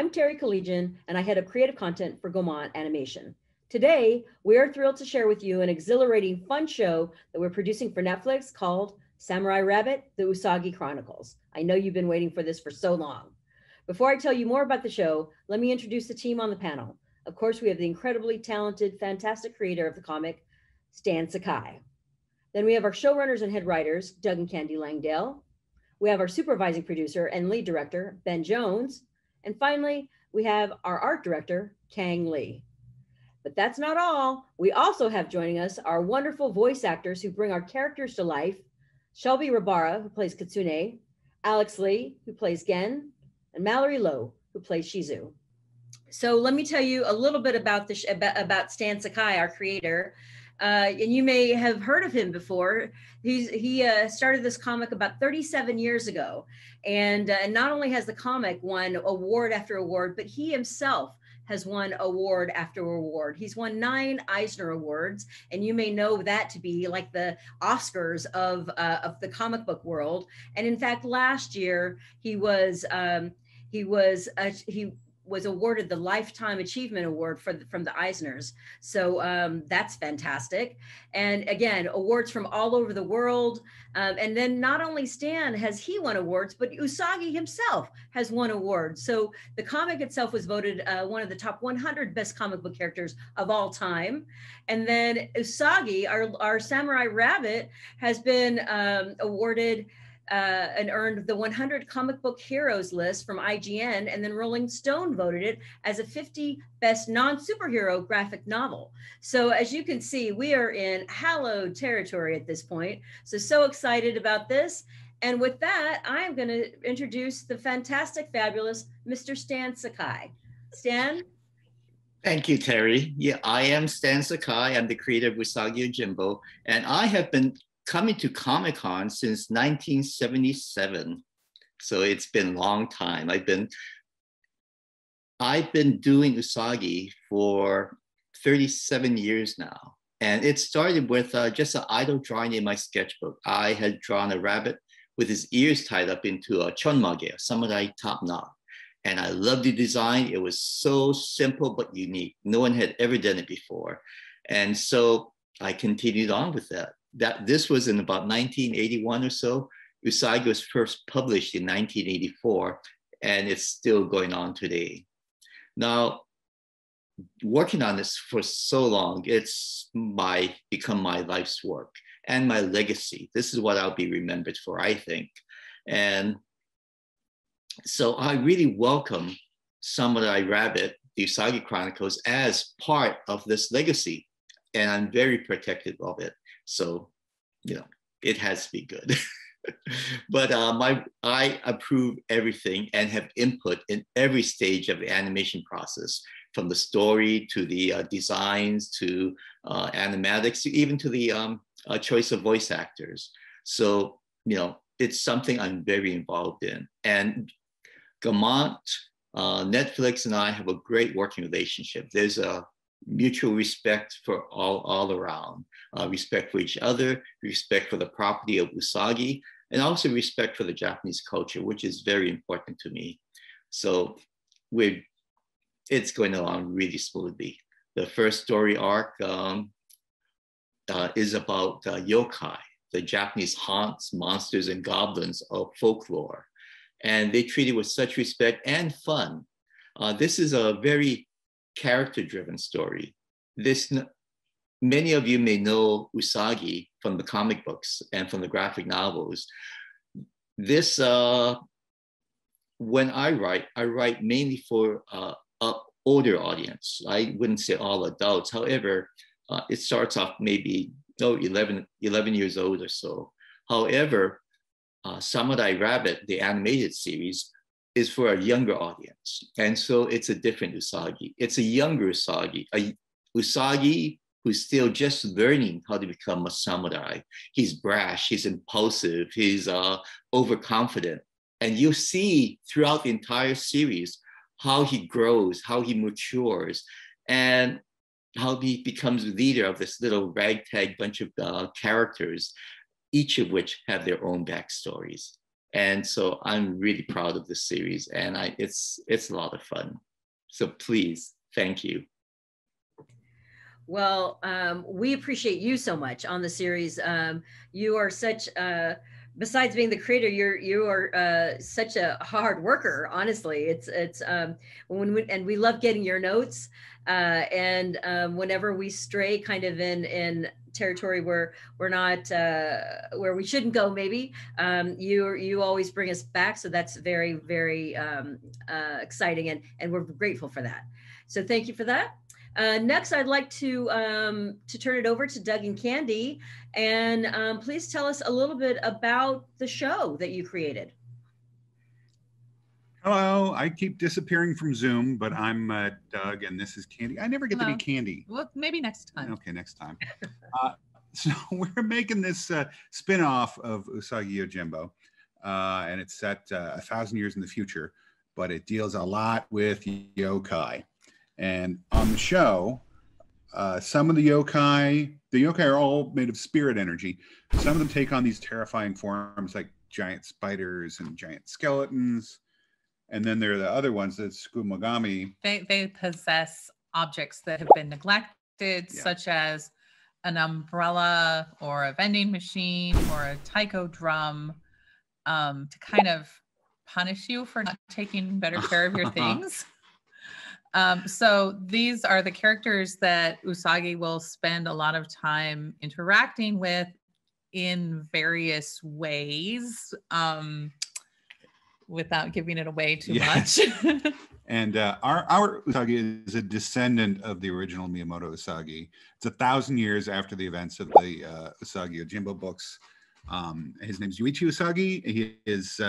I'm Terry Collegian, and I head up creative content for Gaumont Animation. Today, we are thrilled to share with you an exhilarating, fun show that we're producing for Netflix called Samurai Rabbit: The Usagi Chronicles. I know you've been waiting for this for so long. Before I tell you more about the show, let me introduce the team on the panel. Of course, we have the incredibly talented, fantastic creator of the comic, Stan Sakai. Then we have our showrunners and head writers, Doug and Candy Langdale. We have our supervising producer and lead director, Ben Jones. And finally, we have our art director, Kang Lee. But that's not all. We also have joining us our wonderful voice actors who bring our characters to life: Shelby Rabara, who plays Katsune, Alex Lee, who plays Gen, and Mallory Lowe, who plays Shizu. So let me tell you a little bit about about Stan Sakai, our creator. And you may have heard of him before. He started this comic about 37 years ago. And not only has the comic won award after award, but he himself has won award after award. He's won 9 Eisner Awards, and you may know that to be like the Oscars of the comic book world. And in fact, last year he was awarded the Lifetime Achievement Award from the Eisners. So that's fantastic. And again, awards from all over the world. And then not only Stan has he won awards, but Usagi himself has won awards. So the comic itself was voted one of the top 100 best comic book characters of all time. And then Usagi, our Samurai Rabbit, has been awarded and earned the 100 comic book heroes list from IGN, and then Rolling Stone voted it as a 50 best non-superhero graphic novel. So as you can see, we are in hallowed territory at this point. So excited about this. And with that, I'm going to introduce the fantastic, fabulous Mr. Stan Sakai. Stan? Thank you, Terry. Yeah, I am Stan Sakai. I'm the creator of Usagi Yojimbo, and I have been coming to Comic-Con since 1977. So it's been a long time. I've been doing Usagi for 37 years now. And it started with just an idle drawing in my sketchbook. I had drawn a rabbit with his ears tied up into a chonmage, a samurai top knot. And I loved the design. It was so simple but unique. No one had ever done it before. And so I continued on with that. This was in about 1981 or so. Usagi was first published in 1984, and it's still going on today. Now, working on this for so long, it's become my life's work and my legacy. This is what I'll be remembered for, I think. And so I really welcome Samurai Rabbit, the Usagi Chronicles, as part of this legacy, and I'm very protective of it. So, it has to be good. But I approve everything and have input in every stage of the animation process, from the story to the designs to animatics, even to the choice of voice actors. So, it's something I'm very involved in. And Gaumont, Netflix, and I have a great working relationship. There's a mutual respect for all around, respect for each other, respect for the property of Usagi, and also respect for the Japanese culture, which is very important to me. So it's going along really smoothly. The first story arc is about yokai, the Japanese haunts, monsters, and goblins of folklore. And they treat it with such respect and fun. This is a very character-driven story. Many of you may know Usagi from the comic books and from the graphic novels. This, when I write mainly for an older audience. I wouldn't say all adults. However, it starts off maybe 11 years old or so. However, Samurai Rabbit, the animated series, is for a younger audience. And so it's a different Usagi. It's a younger Usagi, a Usagi who's still just learning how to become a samurai. He's brash, he's impulsive, he's overconfident. And you see throughout the entire series how he grows, how he matures, and how he becomes the leader of this little ragtag bunch of characters, each of which have their own backstories. And so I'm really proud of this series, and it's a lot of fun. So please, thank you. Well, we appreciate you so much on the series. You are such, besides being the creator, you are such a hard worker. Honestly, it's and we love getting your notes. And whenever we stray kind of in territory where we're not where we shouldn't go, maybe you always bring us back. So that's very, very exciting, and we're grateful for that. So thank you for that. Next, I'd like to turn it over to Doug and Candy, and please tell us a little bit about the show that you created. Hello, I keep disappearing from Zoom, but I'm Doug, and this is Candy. I never get to be Candy. Well, maybe next time. Okay, next time. So we're making this spin-off of Usagi Yojimbo, and it's set 1,000 years in the future, but it deals a lot with yokai. And on the show, some of the yokai are all made of spirit energy. Some of them take on these terrifying forms like giant spiders and giant skeletons. And then there are the other ones, that's Tsukumogami. They possess objects that have been neglected, such as an umbrella or a vending machine or a taiko drum, to kind of punish you for not taking better care of your things. So these are the characters that Usagi will spend a lot of time interacting with in various ways, without giving it away too much. And our Usagi is a descendant of the original Miyamoto Usagi. It's 1,000 years after the events of the Usagi Yojimbo books. His name's Yuichi Usagi. He is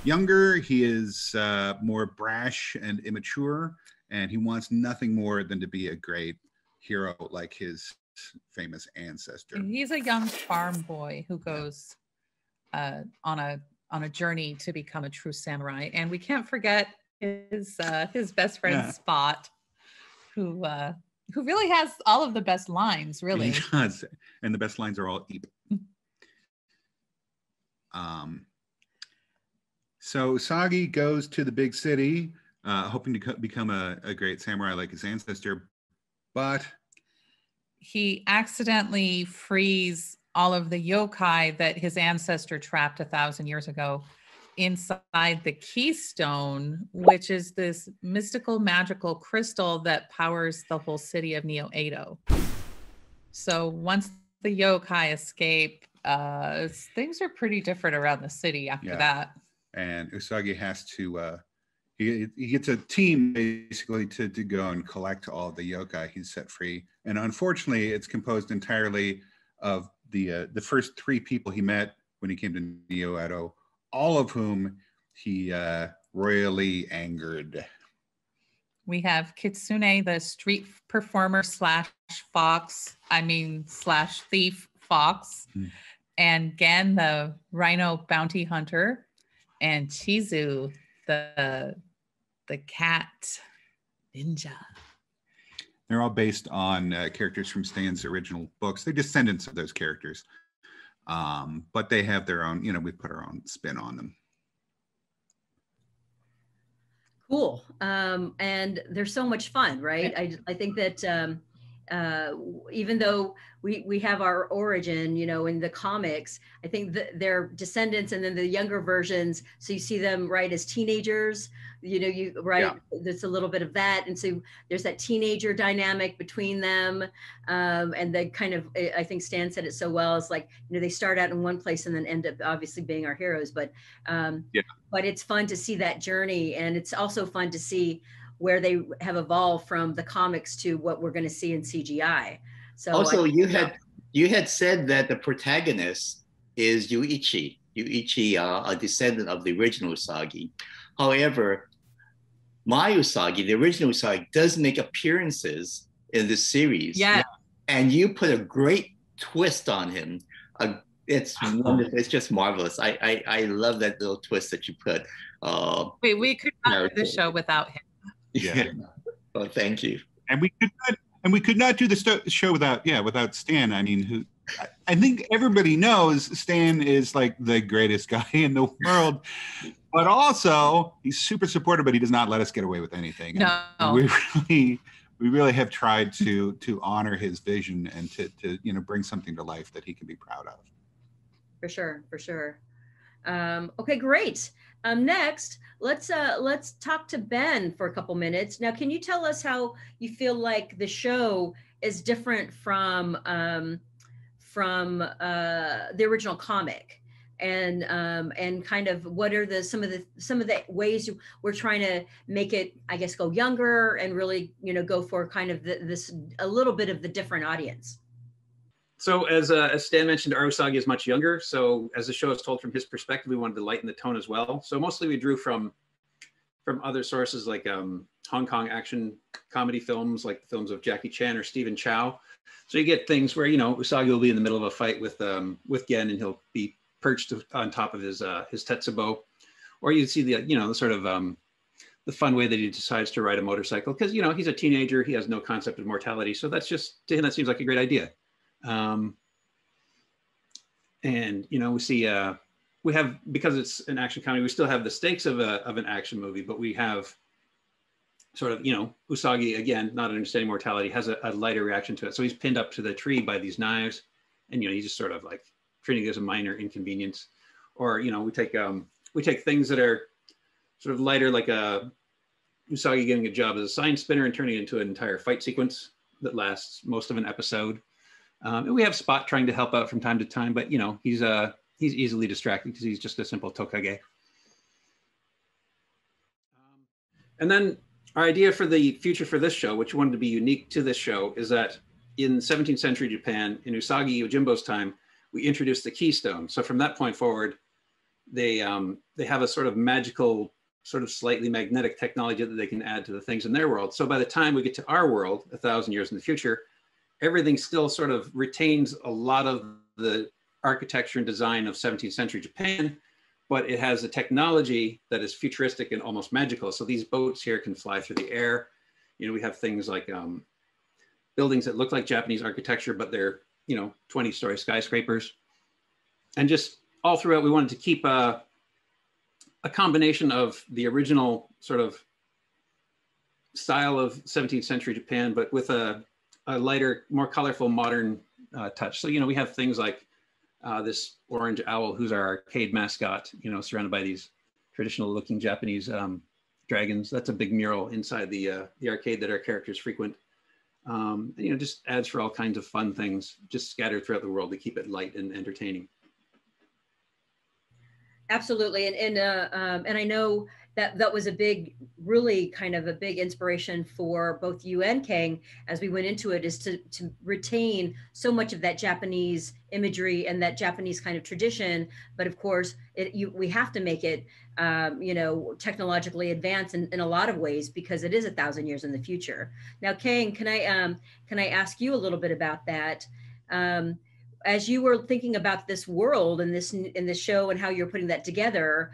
younger. He is more brash and immature, and he wants nothing more than to be a great hero like his famous ancestor. He's a young farm boy who goes on a journey to become a true samurai, and we can't forget his best friend Spot, who really has all of the best lines. Really, he does, and the best lines are all "eep." So Usagi goes to the big city, hoping to become a great samurai like his ancestor, but he accidentally frees all of the yokai that his ancestor trapped 1,000 years ago inside the keystone, which is this mystical, magical crystal that powers the whole city of Neo Edo. So once the yokai escape, things are pretty different around the city after that. And Usagi has to, he gets a team basically to go and collect all the yokai he's set free. And unfortunately, it's composed entirely of the first 3 people he met when he came to Neo Edo, all of whom he royally angered. We have Kitsune, the street performer slash thief fox, and Gen, the rhino bounty hunter, and Chizu, the cat ninja. They're all based on characters from Stan's original books. They're descendants of those characters. But they have their own, we put our own spin on them. Cool. And they're so much fun, right? I think that even though we have our origin, in the comics, I think that they're descendants, and then the younger versions. So you see them as teenagers, there's a little bit of that. And so there's that teenager dynamic between them. And they kind of, I think Stan said it so well. It's like, they start out in one place and then end up obviously being our heroes, but it's fun to see that journey. And it's also fun to see where they have evolved from the comics to what we're going to see in CGI. So also, you had said that the protagonist is Yuichi, a descendant of the original Usagi. However, my Usagi, the original Usagi, does make appearances in this series. Yeah. And you put a great twist on him. It's wonderful. It's just marvelous. I love that little twist that you put. We could not do the show without him. Yeah. Well, thank you. And we could not do the show without Stan. I mean, I think everybody knows Stan is like the greatest guy in the world, but also he's super supportive, but he does not let us get away with anything. No. And we really have tried to honor his vision and to bring something to life that he can be proud of. For sure, for sure. Okay, great. Next, let's talk to Ben for a couple minutes. Now, can you tell us how you feel like the show is different from the original comic, and kind of what are some of the ways we're trying to make it, I guess, go younger and really go for kind of this a little bit of the different audience. So as Stan mentioned, our Usagi is much younger. So as the show is told from his perspective, we wanted to lighten the tone as well. So mostly we drew from other sources like Hong Kong action comedy films, like the films of Jackie Chan or Stephen Chow. So you get things where, Usagi will be in the middle of a fight with Gen, and he'll be perched on top of his Tetsubo. Or you see the sort of the fun way that he decides to ride a motorcycle, because, he's a teenager, he has no concept of mortality. So that's just, to him, that seems like a great idea. And we see we have, because it's an action comedy, we still have the stakes of an action movie, but we have sort of Usagi, again, not understanding mortality, has a lighter reaction to it. So he's pinned up to the tree by these knives, and he's just sort of like treating it as a minor inconvenience. Or we take things that are sort of lighter, like Usagi getting a job as a sign spinner and turning it into an entire fight sequence that lasts most of an episode. And we have Spot trying to help out from time to time, but he's easily distracted because he's just a simple Tokage. And then our idea for the future for this show, which wanted to be unique to this show, is that in 17th century Japan, in Usagi Yojimbo's time, we introduced the keystone. So from that point forward, they have a sort of magical, sort of slightly magnetic technology that they can add to the things in their world. So by the time we get to our world, 1,000 years in the future, everything still sort of retains a lot of the architecture and design of 17th century Japan, but it has a technology that is futuristic and almost magical. So these boats here can fly through the air. We have things like buildings that look like Japanese architecture, but they're 20-story skyscrapers. And just all throughout, we wanted to keep a combination of the original sort of style of 17th century Japan, but with a lighter, more colorful, modern touch. So, we have things like this orange owl, who's our arcade mascot, surrounded by these traditional looking Japanese dragons. That's a big mural inside the arcade that our characters frequent. Just adds for all kinds of fun things, just scattered throughout the world to keep it light and entertaining. Absolutely. And I know that was really kind of a big inspiration for both you and Kang as we went into it, is to retain so much of that Japanese imagery and that Japanese kind of tradition. But of course, we have to make it, technologically advanced in a lot of ways, because it is 1,000 years in the future. Now, Kang, can I ask you a little bit about that? As you were thinking about this world and this show and how you're putting that together,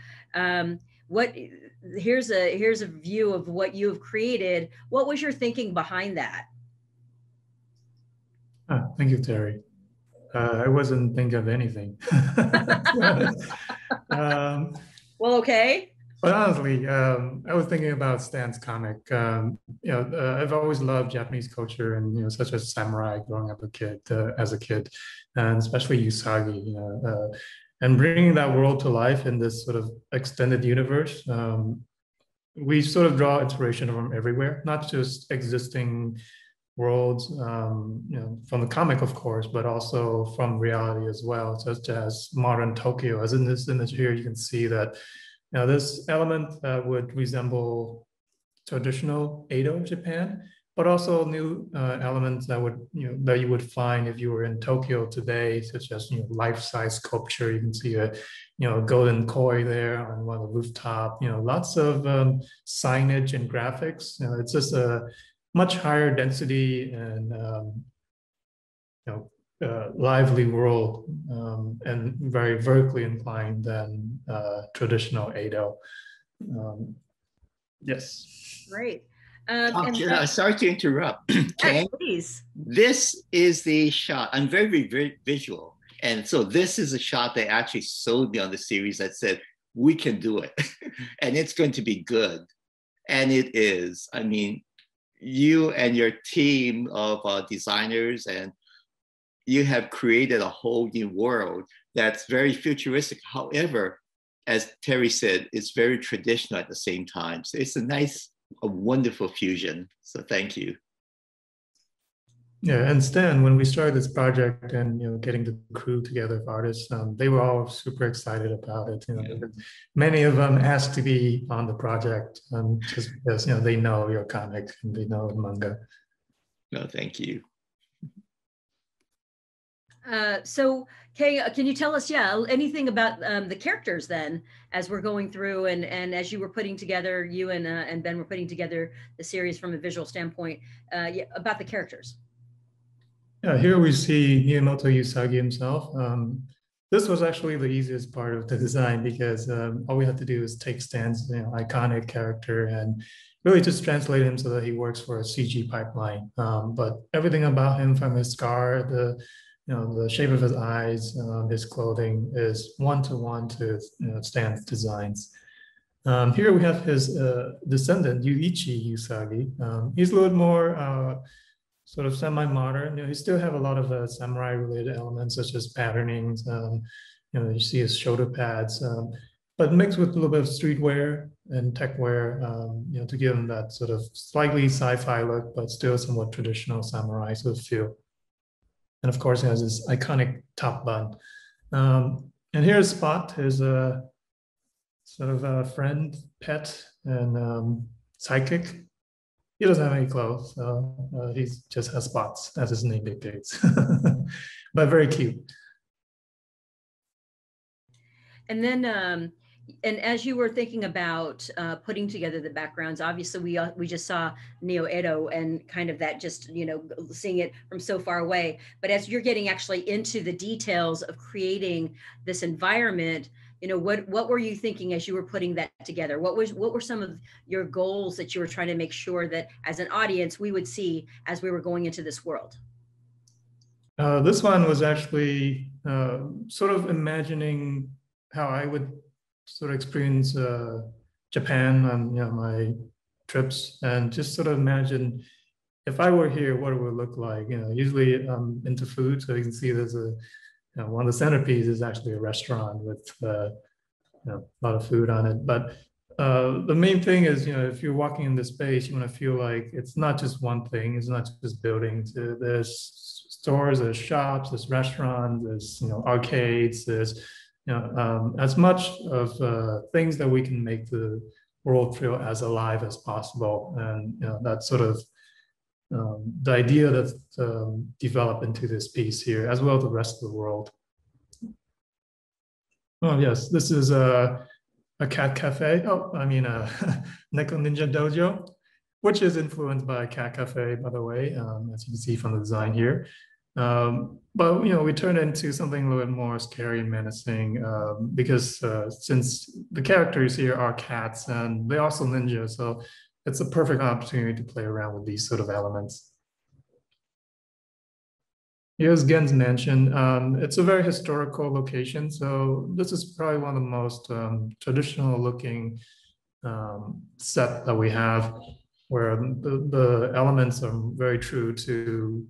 here's a view of what you have created. What was your thinking behind that? Thank you, Terry. I wasn't thinking of anything. Well, okay. But honestly, I was thinking about Stan's comic. I've always loved Japanese culture, and such as samurai growing up as a kid, and especially Usagi. And bringing that world to life in this sort of extended universe. We sort of draw inspiration from everywhere, not just existing worlds, from the comic, of course, but also from reality as well, such as modern Tokyo. As in this image here, you can see that this element would resemble traditional Edo Japan, but also new elements that you would find if you were in Tokyo today, such as life-size sculpture. You can see a golden koi there on one of the rooftop. Lots of signage and graphics. It's just a much higher density and lively world, and very vertically inclined than traditional Edo. Yes. Great. Sorry to interrupt. Ken, please. This is the shot. I'm very visual. And so this is a shot that actually sold me on the series that said, we can do it. And it's going to be good. And it is. I mean, you and your team of designers, and you have created a whole new world that's very futuristic. However, as Terry said, it's very traditional at the same time. So it's a wonderful fusion. So thank you. Yeah, and Stan, when we started this project and getting the crew together of artists, they were all super excited about it. Many of them asked to be on the project just because they know your comic and they know manga. No, thank you. So, Kay, can you tell us, anything about the characters then, as we're going through and as you were putting together, you and Ben were putting together the series from a visual standpoint, about the characters? Yeah, here we see Miyamoto Usagi himself. This was actually the easiest part of the design because all we had to do is take Stan's iconic character and really just translate him so that he works for a CG pipeline. But everything about him, from his scar, the shape of his eyes, his clothing, is one-to-one to Stan's designs. Here we have his descendant, Yuichi Usagi. He's a little more sort of semi-modern. You still have a lot of samurai-related elements, such as patternings. You see his shoulder pads, but mixed with a little bit of streetwear and tech wear, to give him that sort of slightly sci-fi look, but still somewhat traditional samurai sort of feel. And of course, he has this iconic top bun. And here's Spot, his sort of a friend, pet, and sidekick. He doesn't have any clothes, so he just has spots, as his name dictates. But very cute. And then, and as you were thinking about putting together the backgrounds, obviously we just saw Neo Edo and kind of that, just seeing it from so far away. But as you're getting actually into the details of creating this environment, what were you thinking as you were putting that together? What were some of your goals that you were trying to make sure that as an audience we would see as we were going into this world? This one was actually sort of imagining how I would sort of experience Japan on my trips, and just sort of imagine if I were here, what it would look like. Usually I'm into food, so you can see there's one of the centerpieces is actually a restaurant with a lot of food on it. But the main thing is, if you're walking in this space, you want to feel like it's not just one thing. It's not just buildings. There's stores, there's shops, there's restaurants, there's arcades, there's as much of things that we can make the world feel as alive as possible. And that's sort of the idea that's developed into this piece here, as well as the rest of the world. Oh yes, this is a cat cafe. Oh, I mean Neko Ninja Dojo, which is influenced by Cat Cafe, by the way, as you can see from the design here. But we turned it into something a little bit more scary and menacing, because since the characters here are cats and they're also ninja, so it's a perfect opportunity to play around with these sort of elements. Here's Gen's mansion. It's a very historical location, so this is probably one of the most traditional looking set that we have, where the elements are very true to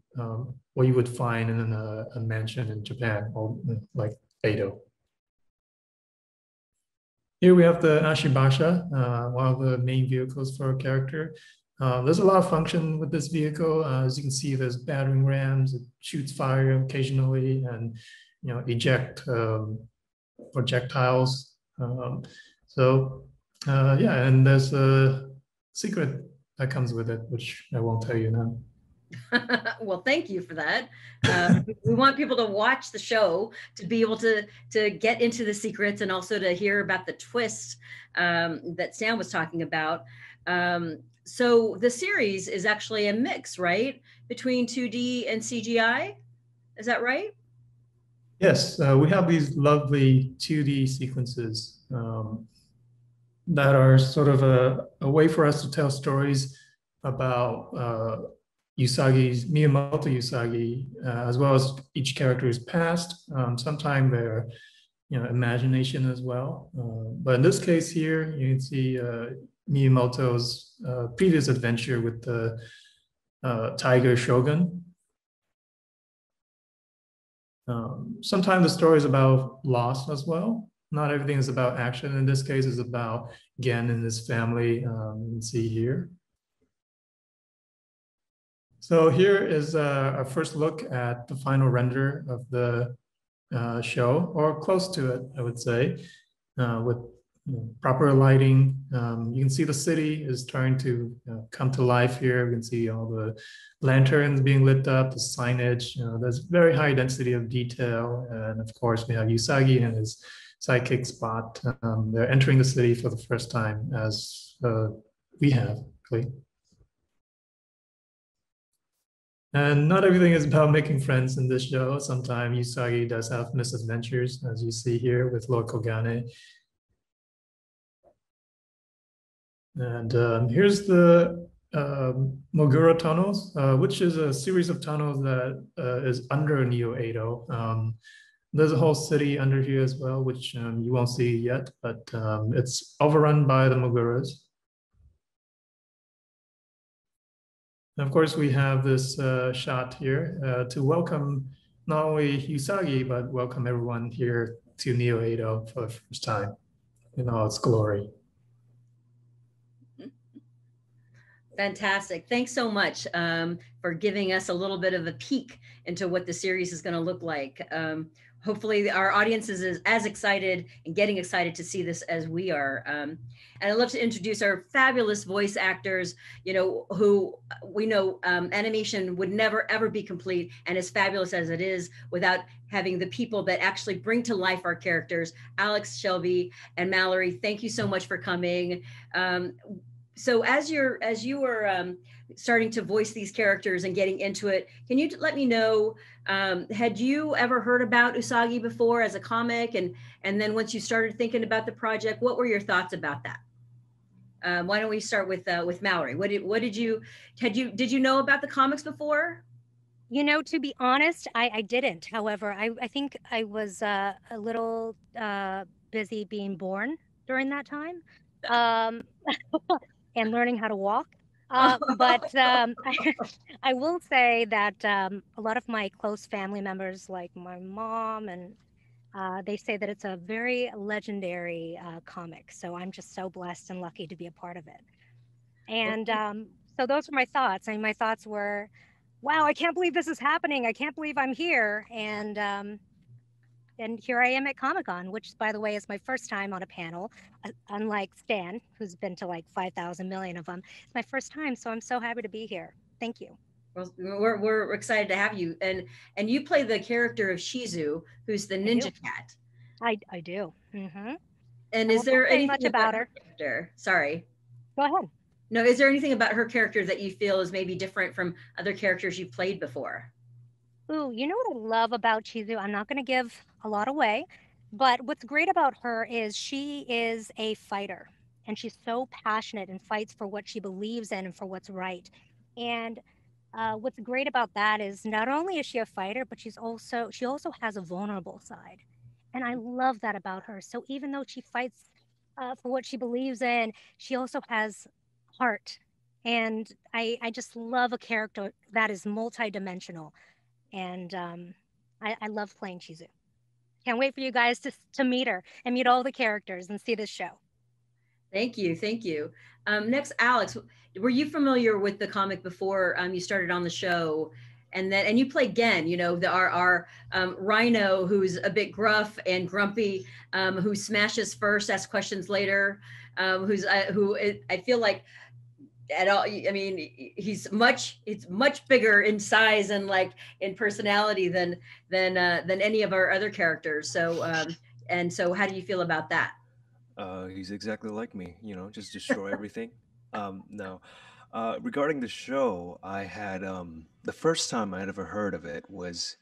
what you would find in a mansion in Japan, or like Edo. Here we have the Ashibasha, one of the main vehicles for a character. There's a lot of function with this vehicle. As you can see, there's battering rams, it shoots fire occasionally, and eject projectiles. Yeah, and there's a secret that comes with it, which I won't tell you now. Well, thank you for that. We want people to watch the show to be able to get into the secrets, and also to hear about the twist that Stan was talking about. So the series is actually a mix, right, between 2D and CGI? Is that right? Yes, we have these lovely 2D sequences that are sort of a way for us to tell stories about Miyamoto Usagi, as well as each character's past, sometimes their imagination as well. But in this case here, you can see Miyamoto's previous adventure with the Tiger Shogun. Sometimes the story is about loss as well. Not everything is about action. In this case, it's about Gen and his family. You can see here. So here is a first look at the final render of the show, or close to it, I would say, with proper lighting. You can see the city is trying to come to life here. You can see all the lanterns being lit up, the signage. There's very high density of detail. And of course, we have Usagi and his sidekick Spot. They're entering the city for the first time, as we have, really. And not everything is about making friends in this show. Sometimes Usagi does have misadventures, as you see here with Lord Kogane. And here's the Mogura tunnels, which is a series of tunnels that is under Neo Edo. There's a whole city under here as well, which you won't see yet, but it's overrun by the Moguras. And of course, we have this shot here to welcome not only Usagi, but welcome everyone here to Neo Edo for the first time in all its glory. Fantastic. Thanks so much for giving us a little bit of a peek into what the series is going to look like. Hopefully our audience is as excited and getting excited to see this as we are. And I'd love to introduce our fabulous voice actors, who we know animation would never, ever be complete and as fabulous as it is without having the people that actually bring to life our characters. Alex, Shelby, and Mallory, thank you so much for coming. So as you were starting to voice these characters and getting into it, can you let me know, had you ever heard about Usagi before as a comic? And then once you started thinking about the project, what were your thoughts about that? Why don't we start with Mallory? Did you know about the comics before? To be honest, I didn't. However, I think I was a little busy being born during that time. And learning how to walk. But I will say that a lot of my close family members, like my mom, and they say that it's a very legendary comic. So I'm just so blessed and lucky to be a part of it. And so those were my thoughts. And my thoughts were, wow, I can't believe this is happening. I can't believe I'm here. And here I am at Comic-Con, which, by the way, is my first time on a panel, unlike Stan, who's been to like 5,000 million of them. It's my first time, so I'm so happy to be here. Thank you. Well, we're excited to have you. And you play the character of Shizu, who's the ninja cat. I do. Mm-hmm. And is there anything much about her character? Sorry. Go ahead. No, is there anything about her character that you feel is maybe different from other characters you've played before? Ooh, you know what I love about Shizu? I'm not going to give a lot away, but what's great about her is she is a fighter, and she's so passionate and fights for what she believes in and for what's right. And what's great about that is not only is she a fighter, but she also has a vulnerable side, and I love that about her. So even though she fights for what she believes in, she also has heart, and I just love a character that is multidimensional. And I love playing Shizu. Can't wait for you guys to meet her and meet all the characters and see this show. Thank you. Thank you. Next, Alex, were you familiar with the comic before you started on the show? And you play Gen, our Rhino, who's a bit gruff and grumpy, who smashes first, asks questions later, who I feel like at all. I mean, it's much bigger in size and like in personality than any of our other characters. So so how do you feel about that? He's exactly like me, just destroy everything. No. Regarding the show, I had the first time I had ever heard of it was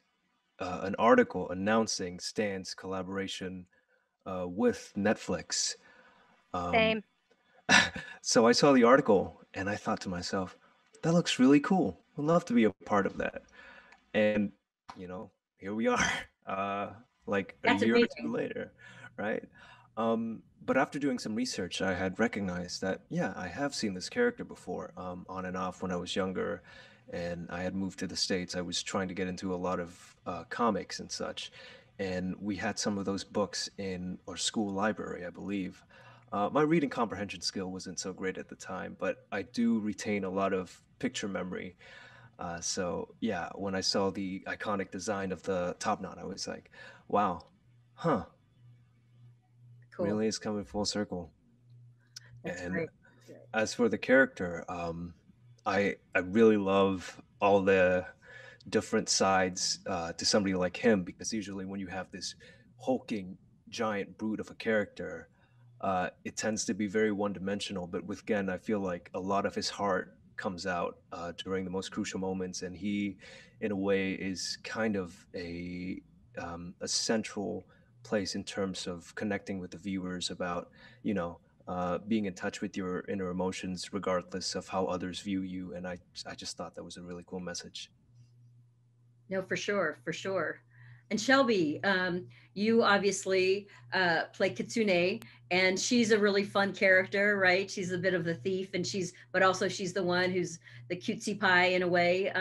an article announcing Stan's collaboration with Netflix. Same. So I saw the article and I thought to myself, that looks really cool. I'd love to be a part of that. And, you know, here we are, like a That's year or two amazing. later, right? But after doing some research, I had recognized that, yeah, I have seen this character before, on and off when I was younger, and I had moved to the States. I was trying to get into a lot of comics and such, and we had some of those books in our school library, I believe. My reading comprehension skill wasn't so great at the time, but I do retain a lot of picture memory. So yeah, when I saw the iconic design of the top knot, I was like, wow, huh, Cool. really is coming full circle. That's And great. That's great. as for the character, I really love all the different sides to somebody like him, because usually when you have this hulking giant brute of a character, it tends to be very one-dimensional. But with Gen, I feel like a lot of his heart comes out during the most crucial moments, and he, in a way, is kind of a central place in terms of connecting with the viewers about, you know, being in touch with your inner emotions regardless of how others view you. And I just thought that was a really cool message. No, for sure, for sure. And Shelby, you obviously play Kitsune, and she's a really fun character, right? She's a bit of the thief, and but also she's the one who's the cutesy pie in a way.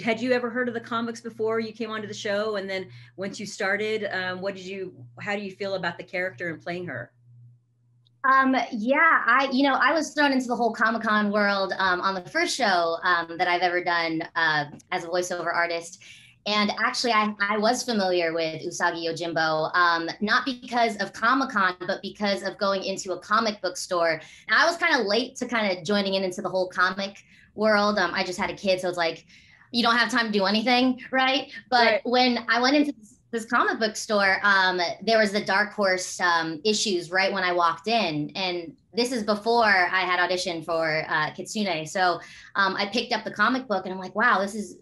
Had you ever heard of the comics before you came onto the show? And then once you started, how do you feel about the character and playing her? Yeah, I was thrown into the whole Comic-Con world on the first show that I've ever done as a voiceover artist. And actually, I was familiar with Usagi Yojimbo, not because of Comic-Con, but because of going into a comic book store. And I was kind of late to kind of joining into the whole comic world. I just had a kid, so it's like, you don't have time to do anything, right? But Right. when I went into this comic book store, there was the Dark Horse issues right when I walked in. And this is before I had auditioned for Kitsune. So I picked up the comic book and I'm like, wow, this is,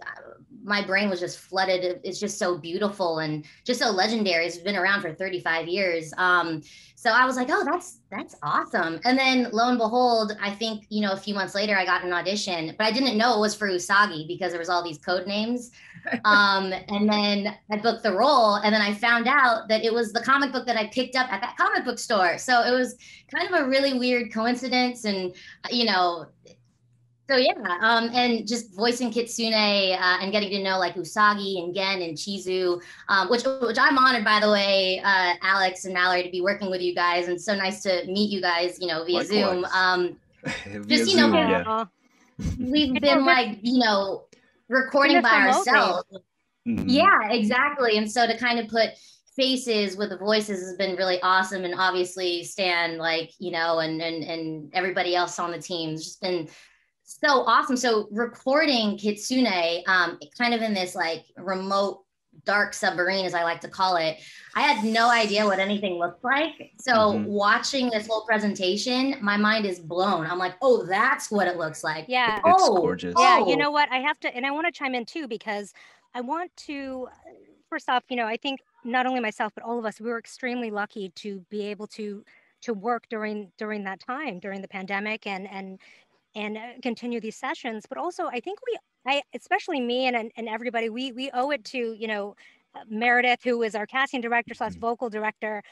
my brain was just flooded. It's just so beautiful and just so legendary. It's been around for 35 years. So I was like, oh, that's awesome. And then lo and behold, I think, a few months later, I got an audition, but I didn't know it was for Usagi because there was all these code names. And then I booked the role, and then I found out that it was the comic book that I picked up at that comic book store. So it was kind of a really weird coincidence. And, so yeah, and just voicing Kitsune and getting to know like Usagi and Gen and Chizu, which I'm honored, by the way, Alex and Mallory, to be working with you guys, and so nice to meet you guys, via Likewise. Zoom. Via Just Zoom, yeah. yeah. We've been like recording by ourselves. Mhm. Yeah, exactly. And so to kind of put faces with the voices has been really awesome, and obviously Stan, and everybody else on the team has just been so awesome. So recording Kitsune, kind of in this like remote dark submarine, as I like to call it, I had no idea what anything looked like. So watching this whole presentation, my mind is blown. I'm like, oh, that's what it looks like. Yeah. It's gorgeous. Yeah, you know what? I have to, and I want to chime in too, because I want to, first off, I think not only myself, but all of us, we were extremely lucky to be able to work during that time, during the pandemic, and continue these sessions. But also, I think especially me and everybody, we owe it to, Meredith, who is our casting director / vocal director,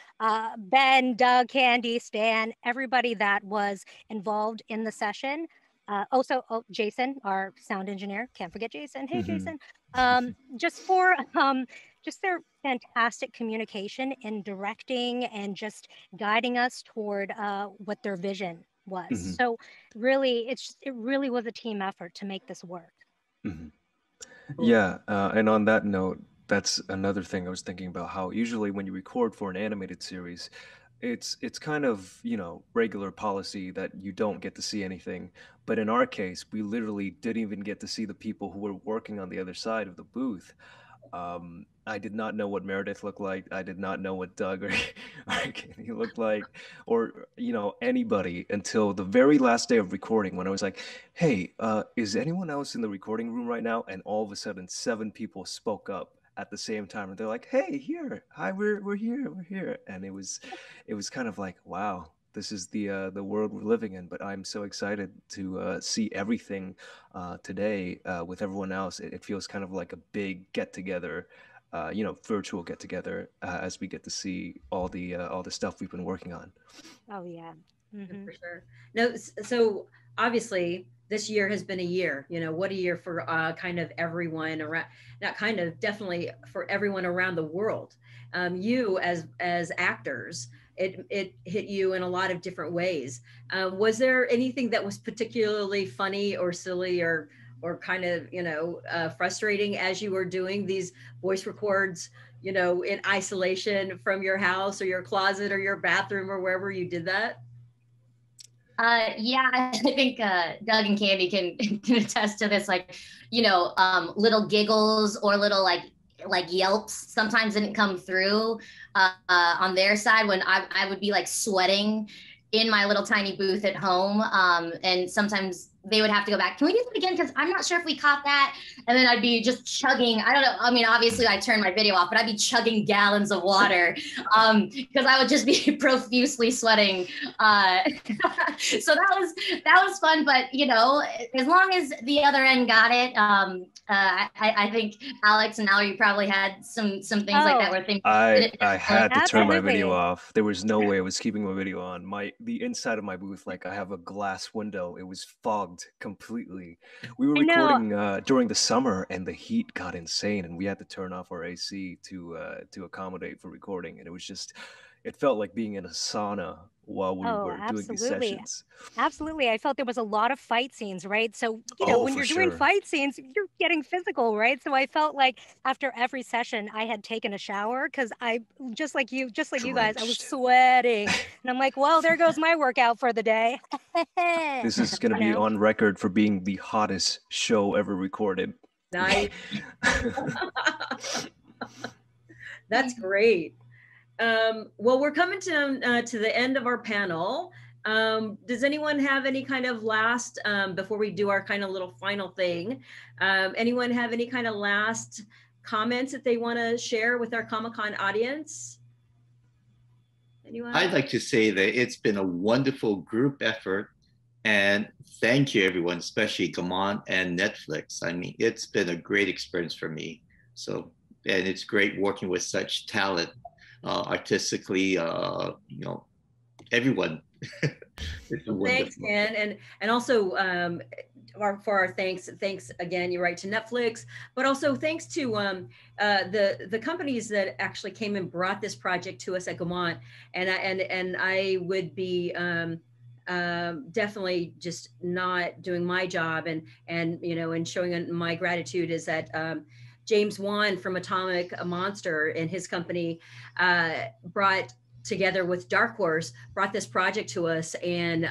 Ben, Doug, Candy, Stan, everybody that was involved in the session. Also, Jason, our sound engineer, can't forget Jason. Hey, Jason. Just for just their fantastic communication in directing and just guiding us toward what their vision was. So really, it really was a team effort to make this work. Yeah, and on that note, that's another thing I was thinking about, how usually when you record for an animated series, it's kind of, regular policy that you don't get to see anything. But in our case, we literally didn't even get to see the people who were working on the other side of the booth. I did not know what Meredith looked like. I did not know what Doug or Kenny looked like, or anybody, until the very last day of recording, when I was like, "Hey, is anyone else in the recording room right now?" And all of a sudden, 7 people spoke up at the same time, and they're like, "Hey, here, hi, we're here," and it was kind of like, wow, this is the world we're living in. But I'm so excited to see everything today with everyone else. It feels kind of like a big get together, virtual get together as we get to see all the stuff we've been working on. Oh yeah. For sure. No, so obviously this year has been a year, what a year for kind of everyone around, not kind of, definitely for everyone around the world. You as actors, it hit you in a lot of different ways. Was there anything that was particularly funny or silly or kind of, frustrating as you were doing these voice records, in isolation from your house or your closet or your bathroom or wherever you did that? Yeah, I think Doug and Candy can attest to this. Like, little giggles or little like yelps sometimes didn't come through on their side when I would be like sweating in my little tiny booth at home. And sometimes they would have to go back. Can we do that again? Because I'm not sure if we caught that. And then I'd be just chugging. I don't know. I mean, obviously I turned my video off, but I'd be chugging gallons of water because I would just be profusely sweating. So that was fun. But as long as the other end got it, I think Alex and Mallory probably had some things like that where things. I had to turn my video off. There was no way I was keeping my video on. The inside of my booth, like I have a glass window. It was fogged completely. We were recording during the summer, and the heat got insane, and we had to turn off our AC to accommodate for recording. And it felt like being in a sauna while we were doing these sessions. Absolutely. I felt there was a lot of fight scenes, right? So, when you're doing fight scenes, you're getting physical, right? So I felt like after every session, I had taken a shower because just like you guys, I was sweating. And I'm like, well, there goes my workout for the day. This is going to be on record for being the hottest show ever recorded. Nice. That's great. Well, we're coming to the end of our panel. Does anyone have any kind of last, before we do our kind of little final thing, anyone have any kind of last comments that they want to share with our Comic-Con audience? Anyone? I'd like to say that it's been a wonderful group effort, and thank you everyone, especially Gaumont and Netflix. I mean, it's been a great experience for me. So, and it's great working with such talent. Artistically, everyone. Thanks, Ken, and also for our thanks again. You're right, to Netflix, but also thanks to the companies that actually came and brought this project to us at Gaumont, and I would be definitely just not doing my job, and showing my gratitude is that. James Wan from Atomic Monster and his company brought together with Dark Horse, brought this project to us and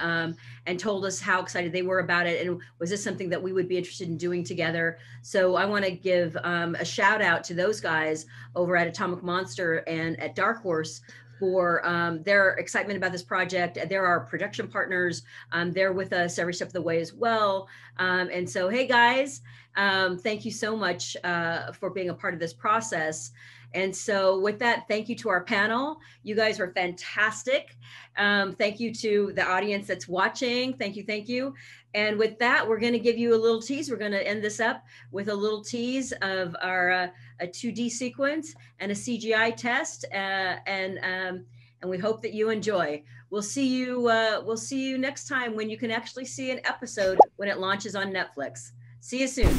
told us how excited they were about it, and was this something that we would be interested in doing together. So I want to give a shout out to those guys over at Atomic Monster and at Dark Horse for their excitement about this project. They're our production partners. They're with us every step of the way as well. And so, hey guys, thank you so much for being a part of this process. And so with that, thank you to our panel. You guys were fantastic. Thank you to the audience that's watching. Thank you, thank you. And with that, we're gonna give you a little tease. We're gonna end this up with a little tease of our a 2D sequence and a CGI test. And we hope that you enjoy. We'll see you next time when you can actually see an episode when it launches on Netflix. See you soon.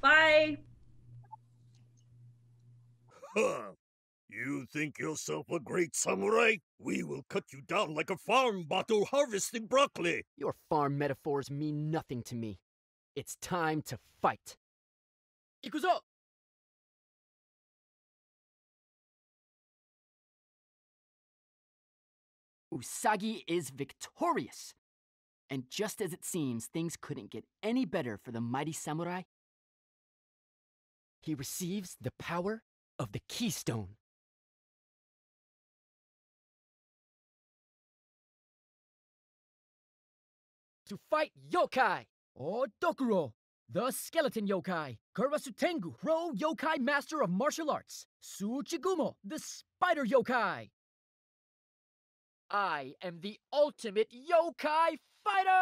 Bye. Huh. You think yourself a great samurai? We will cut you down like a farm bottle harvesting broccoli. Your farm metaphors mean nothing to me. It's time to fight. Ikuzo! Usagi is victorious. And just as it seems things couldn't get any better for the mighty samurai, he receives the power of the Keystone. To fight yokai! Or Dokuro, the skeleton yokai. Kurasu Tengu, pro yokai master of martial arts. Tsuchigumo, the spider yokai. I am the ultimate yokai fighter!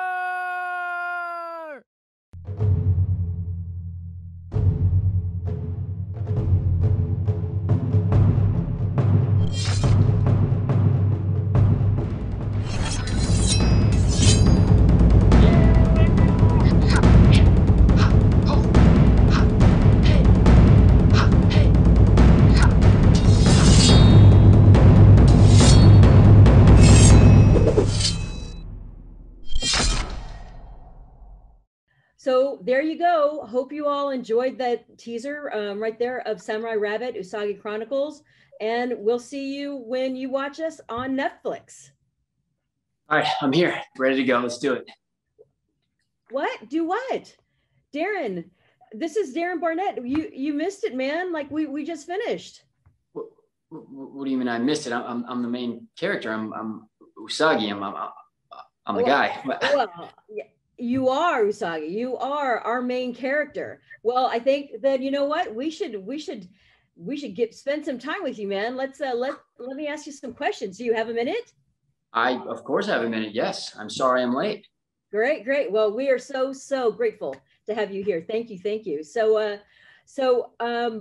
So there you go. Hope you all enjoyed that teaser right there of Samurai Rabbit Usagi Chronicles. And we'll see you when you watch us on Netflix. All right, I'm here, ready to go. Let's do it. What? Do what? Darren, this is Darren Barnett. You missed it, man. Like we just finished. What do you mean I missed it? I'm the main character. I'm Usagi. I'm the guy. Well, you are Usagi. You are our main character. Well, I think that you know what we should spend some time with you, man. Let me ask you some questions. Do you have a minute? I of course have a minute. Yes. I'm sorry I'm late. Great. Well, we are so grateful to have you here. Thank you. So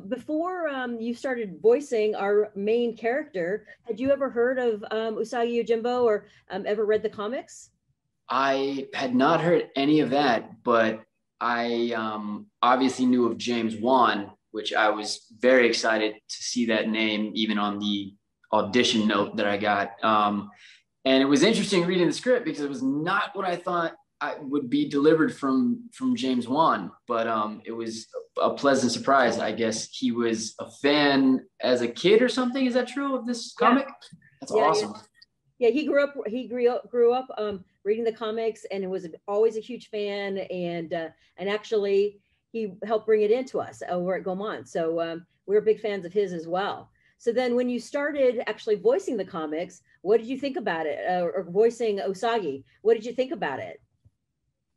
before you started voicing our main character, had you ever heard of Usagi Yojimbo or ever read the comics? I had not heard any of that, but I obviously knew of James Wan, which I was very excited to see that name even on the audition note that I got. And it was interesting reading the script because it was not what I thought I would be delivered from James Wan, but it was a pleasant surprise. I guess he was a fan as a kid or something. Is that true of this comic? That's awesome. Yeah, he grew up reading the comics and was always a huge fan, and actually he helped bring it into us over at Gaumont. So we're big fans of his as well. So then when you started actually voicing the comics, what did you think about it? Or voicing Usagi, what did you think about it?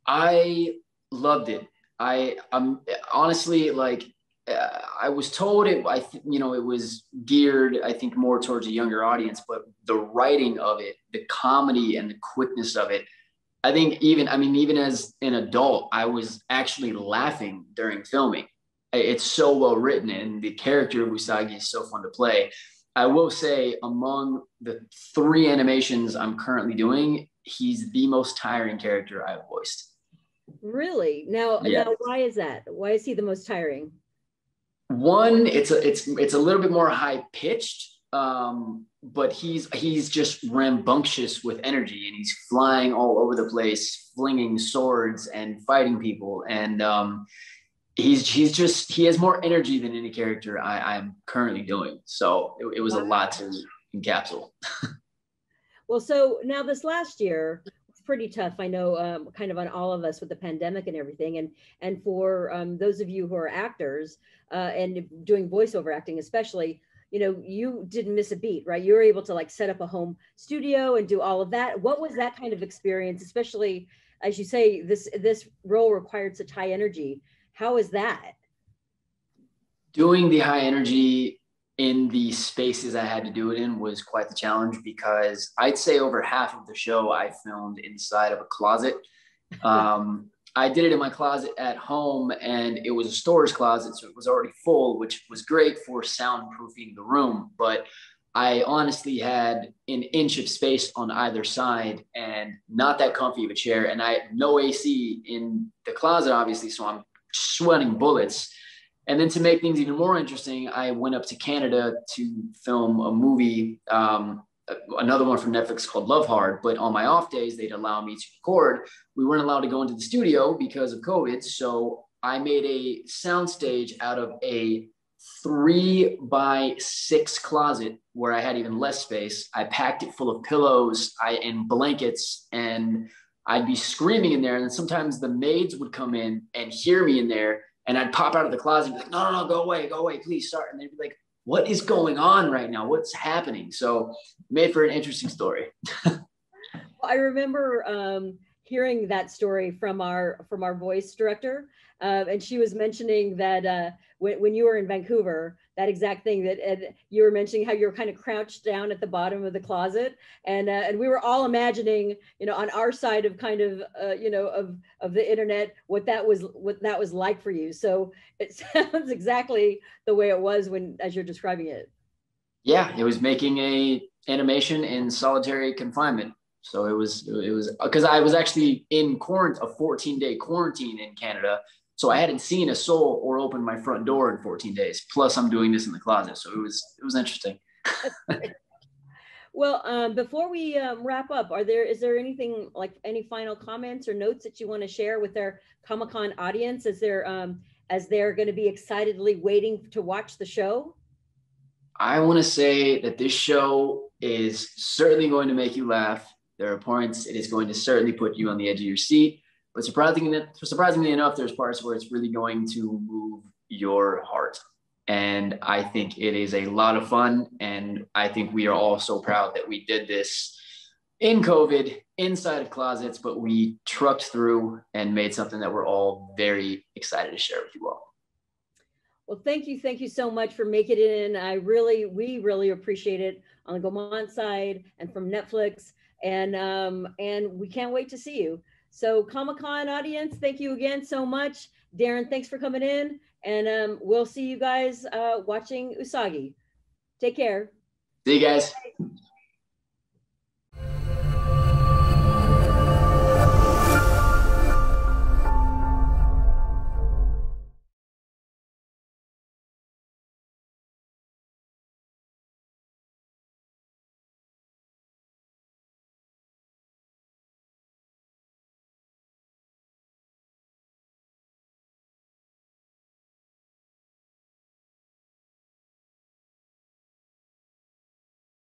I loved it. I'm honestly like, I was told it was geared, I think, more towards a younger audience, but the writing of it, the comedy and the quickness of it, I think even as an adult, I was actually laughing during filming. It's so well written, and the character of Usagi is so fun to play. I will say, among the 3 animations I'm currently doing, he's the most tiring character I've voiced. Really? Now, why is that? Why is he the most tiring? One, it's a little bit more high pitched, but he's just rambunctious with energy, and he's flying all over the place, flinging swords and fighting people, and he has more energy than any character I'm currently doing. So it was a lot to encapsulate. Well, so now this last year, it's pretty tough. I know kind of on all of us with the pandemic and everything. And for those of you who are actors and doing voiceover acting, especially, you didn't miss a beat, right? You were able to like set up a home studio and do all of that. What was that kind of experience, especially as you say, this role required such high energy? How is that? Doing the high energy in the spaces I had to do it in was quite the challenge, because I'd say over half of the show I filmed inside of a closet. I did it in my closet at home, and it was a storage closet, so it was already full, which was great for soundproofing the room. But I honestly had an inch of space on either side and not that comfy of a chair. And I had no AC in the closet, obviously, so I'm sweating bullets. And then to make things even more interesting, I went up to Canada to film a movie, another one from Netflix called Love Hard. But on my off days, they'd allow me to record. We weren't allowed to go into the studio because of COVID. So I made a soundstage out of a 3x6 closet where I had even less space. I packed it full of pillows and blankets, and I'd be screaming in there. And then sometimes the maids would come in and hear me in there, and I'd pop out of the closet and be like, no, go away, please start. And they'd be like, what is going on right now? What's happening? So made for an interesting story. I remember hearing that story from our voice director. And she was mentioning that when you were in Vancouver, that exact thing that you were mentioning, how you're kind of crouched down at the bottom of the closet, and we were all imagining, on our side of kind of of the internet, what that was like for you. So it sounds exactly the way it was as you're describing it. Yeah, it was making a animation in solitary confinement. So it was because I was actually in a 14-day quarantine in Canada. So I hadn't seen a soul or opened my front door in 14 days. Plus I'm doing this in the closet. So it was interesting. Well, before we wrap up, is there anything, like any final comments or notes that you want to share with our Comic-Con audience as they're going to be excitedly waiting to watch the show? I want to say that this show is certainly going to make you laugh. There are points it is going to certainly put you on the edge of your seat, but surprisingly enough, there's parts where it's really going to move your heart. And I think it is a lot of fun. And I think we are all so proud that we did this in COVID, inside of closets, but we trucked through and made something that we're all very excited to share with you all. Well, thank you so much for making it in. We really appreciate it on the Gaumont side and from Netflix, and we can't wait to see you. So Comic-Con audience, thank you again so much. Darren, thanks for coming in, and we'll see you guys watching Usagi. Take care. See you guys. Bye.